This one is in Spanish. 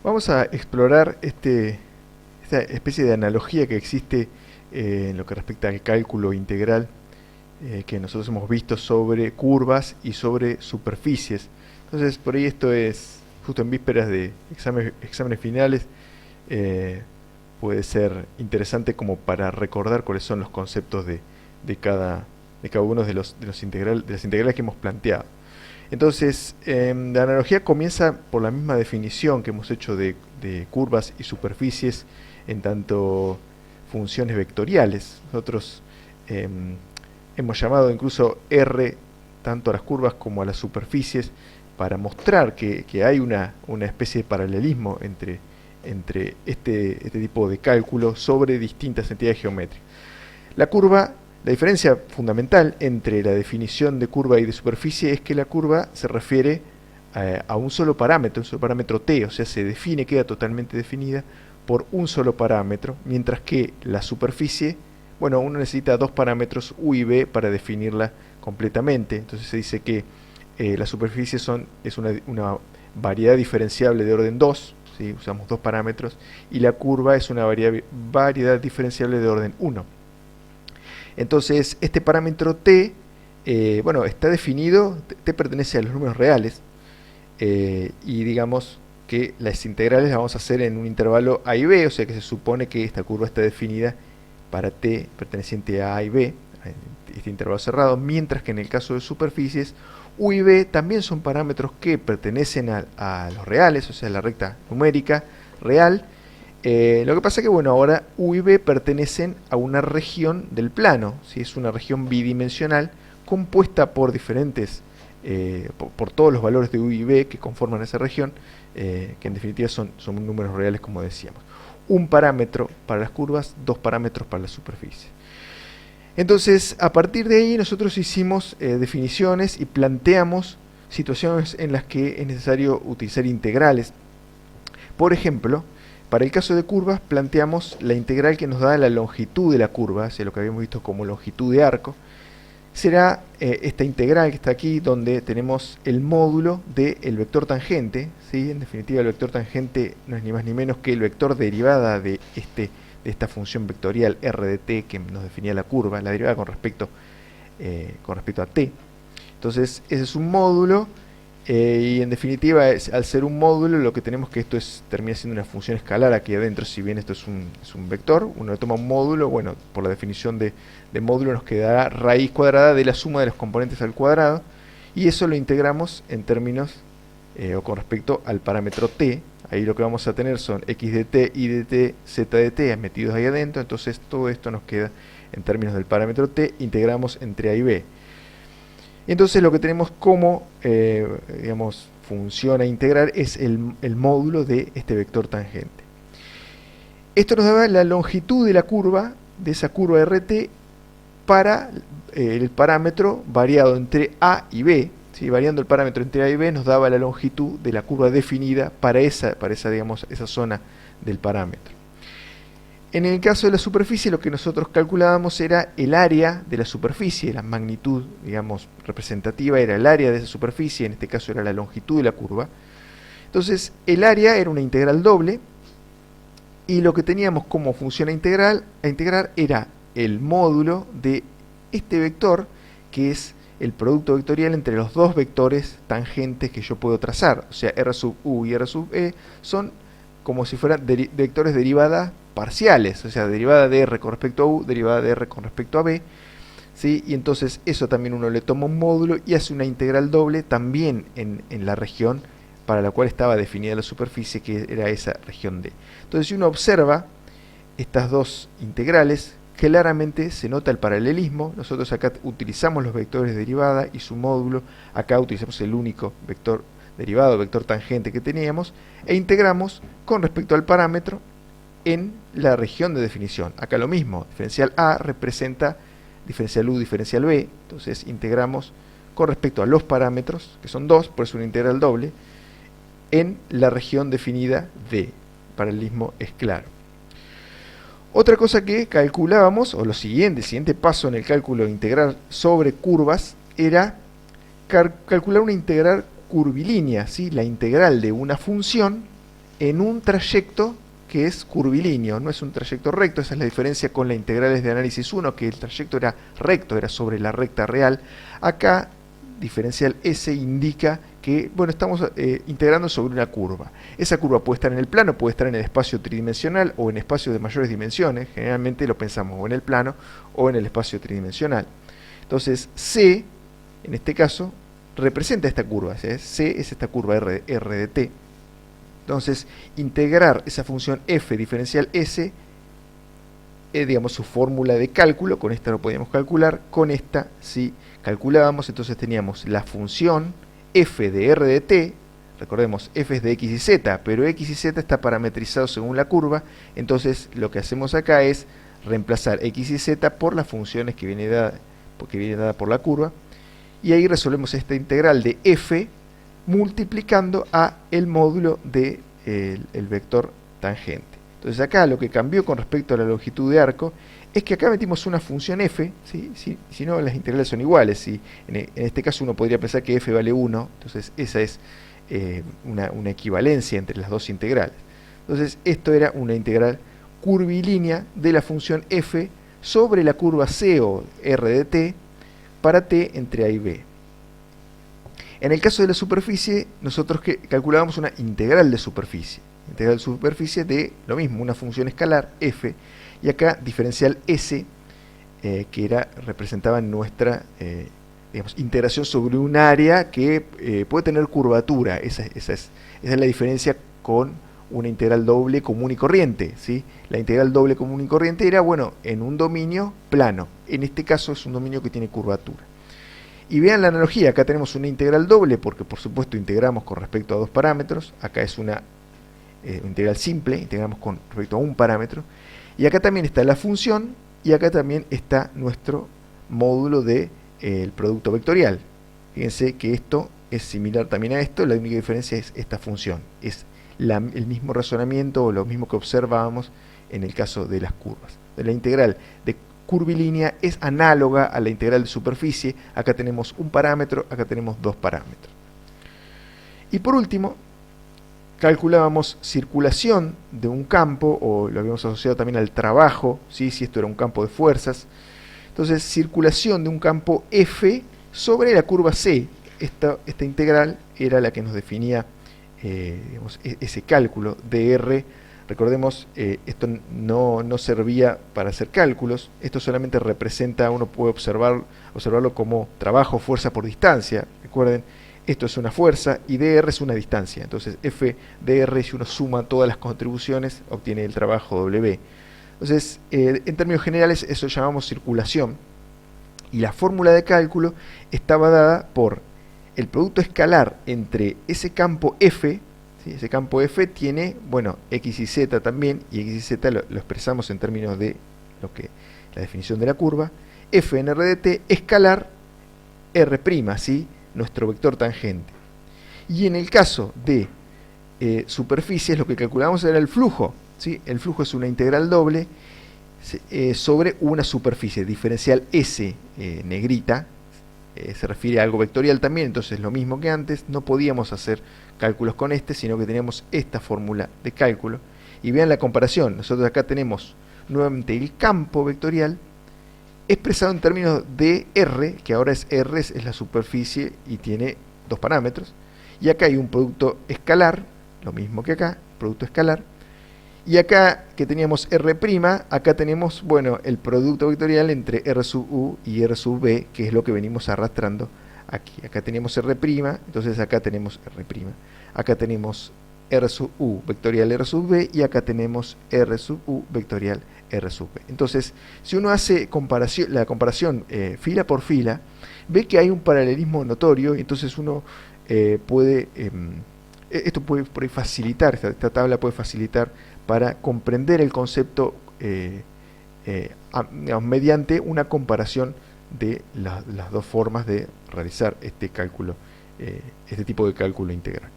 Vamos a explorar esta especie de analogía que existe en lo que respecta al cálculo integral que nosotros hemos visto sobre curvas y sobre superficies. Entonces, por ahí esto es justo en vísperas de exámenes finales, puede ser interesante como para recordar cuáles son los conceptos de cada uno de las integrales que hemos planteado. Entonces, la analogía comienza por la misma definición que hemos hecho de curvas y superficies en tanto funciones vectoriales. Nosotros hemos llamado incluso R tanto a las curvas como a las superficies para mostrar que hay una especie de paralelismo entre este tipo de cálculo sobre distintas entidades geométricas. La diferencia fundamental entre la definición de curva y de superficie es que la curva se refiere a un solo parámetro t, o sea, se define, queda totalmente definida por un solo parámetro, mientras que la superficie, bueno, uno necesita dos parámetros u y b para definirla completamente. Entonces se dice que la superficie es una variedad diferenciable de orden 2, ¿sí? Usamos dos parámetros, y la curva es una variedad diferenciable de orden 1. Entonces, este parámetro t, bueno, está definido, t pertenece a los números reales, y digamos que las integrales las vamos a hacer en un intervalo a y b, o sea que se supone que esta curva está definida para t perteneciente a y b, este intervalo cerrado, mientras que en el caso de superficies, u y b también son parámetros que pertenecen a los reales, o sea, a la recta numérica real. Lo que pasa es que, bueno, ahora u y b pertenecen a una región del plano, ¿sí? Es una región bidimensional compuesta por diferentes, por todos los valores de u y b que conforman esa región, que en definitiva son números reales, como decíamos. Un parámetro para las curvas, dos parámetros para la superficie. Entonces, a partir de ahí nosotros hicimos definiciones y planteamos situaciones en las que es necesario utilizar integrales. Por ejemplo, para el caso de curvas planteamos la integral que nos da la longitud de la curva, o sea, lo que habíamos visto como longitud de arco. Será esta integral que está aquí, donde tenemos el módulo del vector tangente, ¿sí? En definitiva, el vector tangente no es ni más ni menos que el vector derivada de esta función vectorial r de t que nos definía la curva, la derivada con respecto a t. Entonces, ese es un módulo, y en definitiva, al ser un módulo, lo que tenemos que esto termina siendo una función escalar aquí adentro. Si bien esto es un vector, uno le toma un módulo, bueno, por la definición de módulo nos quedará raíz cuadrada de la suma de los componentes al cuadrado, y eso lo integramos en términos o con respecto al parámetro t. Ahí lo que vamos a tener son x de t, y de t, z de t metidos ahí adentro. Entonces todo esto nos queda en términos del parámetro t, integramos entre a y b. Entonces lo que tenemos como digamos, función a integrar es el módulo de este vector tangente. Esto nos da la longitud de la curva, de esa curva RT, para el parámetro variado entre a y b. ¿Sí? Variando el parámetro entre a y b nos daba la longitud de la curva definida para esa zona del parámetro. En el caso de la superficie, lo que nosotros calculábamos era el área de la superficie, la magnitud, digamos, representativa era el área de esa superficie, en este caso era la longitud de la curva. Entonces, el área era una integral doble, y lo que teníamos como función a integrar era el módulo de este vector, que es el producto vectorial entre los dos vectores tangentes que yo puedo trazar. O sea, r sub u y r sub e son como si fueran vectores derivadas parciales, o sea, derivada de r con respecto a u, derivada de r con respecto a b, ¿sí? Y entonces eso también uno le toma un módulo y hace una integral doble también en la región para la cual estaba definida la superficie, que era esa región D. Entonces, si uno observa estas dos integrales, claramente se nota el paralelismo. Nosotros acá utilizamos los vectores de derivada y su módulo, acá utilizamos el único vector derivado, vector tangente que teníamos, e integramos con respecto al parámetro en la región de definición. Acá lo mismo, diferencial A representa diferencial U, diferencial B, entonces integramos con respecto a los parámetros, que son dos, por eso una integral doble, en la región definida D. El paralelismo es claro. Otra cosa que calculábamos, o el siguiente paso en el cálculo integral sobre curvas, era calcular una integral curvilínea, ¿sí? La integral de una función en un trayecto que es curvilíneo, no es un trayecto recto. Esa es la diferencia con las integrales de análisis 1, que el trayecto era recto, era sobre la recta real. Acá, diferencial S indica que, bueno, estamos integrando sobre una curva. Esa curva puede estar en el plano, puede estar en el espacio tridimensional o en espacios de mayores dimensiones. Generalmente lo pensamos o en el plano o en el espacio tridimensional. Entonces, C, en este caso, representa esta curva. C es esta curva R de t. Entonces, integrar esa función f diferencial s, digamos, su fórmula de cálculo, con esta lo podíamos calcular, con esta, si calculábamos, entonces teníamos la función f de r de t, recordemos, f es de x y z, pero x y z está parametrizado según la curva, entonces lo que hacemos acá es reemplazar x y z por las funciones que viene dada por la curva, y ahí resolvemos esta integral de f multiplicando a el módulo de el vector tangente. Entonces acá lo que cambió con respecto a la longitud de arco es que acá metimos una función f, ¿sí? Si no, las integrales son iguales. ¿Sí? En este caso uno podría pensar que f vale 1, entonces esa es una equivalencia entre las dos integrales. Entonces esto era una integral curvilínea de la función f sobre la curva c o r de t para t entre a y b. En el caso de la superficie, nosotros calculábamos una integral de superficie. Integral de superficie de lo mismo, una función escalar, f, y acá diferencial s, que representaba nuestra digamos, integración sobre un área que puede tener curvatura. Esa es la diferencia con una integral doble común y corriente. ¿Sí? La integral doble común y corriente era, bueno, en un dominio plano. En este caso es un dominio que tiene curvatura. Y vean la analogía, acá tenemos una integral doble porque por supuesto integramos con respecto a dos parámetros, acá es una integral simple, integramos con respecto a un parámetro, y acá también está la función, y acá también está nuestro módulo del producto vectorial. Fíjense que esto es similar también a esto, la única diferencia es esta función, es el mismo razonamiento o lo mismo que observábamos en el caso de las curvas. De la integral de curvilínea es análoga a la integral de superficie. Acá tenemos un parámetro, acá tenemos dos parámetros. Y por último, calculábamos circulación de un campo, o lo habíamos asociado también al trabajo, ¿sí? Si esto era un campo de fuerzas. Entonces, circulación de un campo F sobre la curva C. Esta integral era la que nos definía digamos, ese cálculo de R. Recordemos, esto no servía para hacer cálculos, esto solamente representa, uno puede observarlo como trabajo, fuerza por distancia. Recuerden, esto es una fuerza y dr es una distancia. Entonces, F dr, si uno suma todas las contribuciones, obtiene el trabajo W. Entonces, en términos generales, eso llamamos circulación. Y la fórmula de cálculo estaba dada por el producto escalar entre ese campo F. Ese campo F tiene, bueno, x y z también, y x y z lo expresamos en términos de la definición de la curva. F en r de t escalar r', ¿sí? Nuestro vector tangente. Y en el caso de superficies, lo que calculamos era el flujo, ¿sí? El flujo es una integral doble sobre una superficie, diferencial S negrita, se refiere a algo vectorial también, entonces lo mismo que antes, no podíamos hacer cálculos con sino que teníamos esta fórmula de cálculo. Y vean la comparación, nosotros acá tenemos nuevamente el campo vectorial expresado en términos de R, que ahora es R, es la superficie y tiene dos parámetros, y acá hay un producto escalar, lo mismo que acá, producto escalar, y acá que teníamos R', acá tenemos, bueno, el producto vectorial entre R sub U y R sub B, que es lo que venimos arrastrando aquí. Acá tenemos R', entonces acá tenemos R'. Acá tenemos R sub U vectorial R sub B y acá tenemos R sub U vectorial R sub B. Entonces, si uno hace la comparación fila por fila, ve que hay un paralelismo notorio, y entonces uno puede, esto puede facilitar, esta tabla puede facilitar para comprender el concepto digamos, mediante una comparación de las dos formas de realizar este cálculo, este tipo de cálculo integral.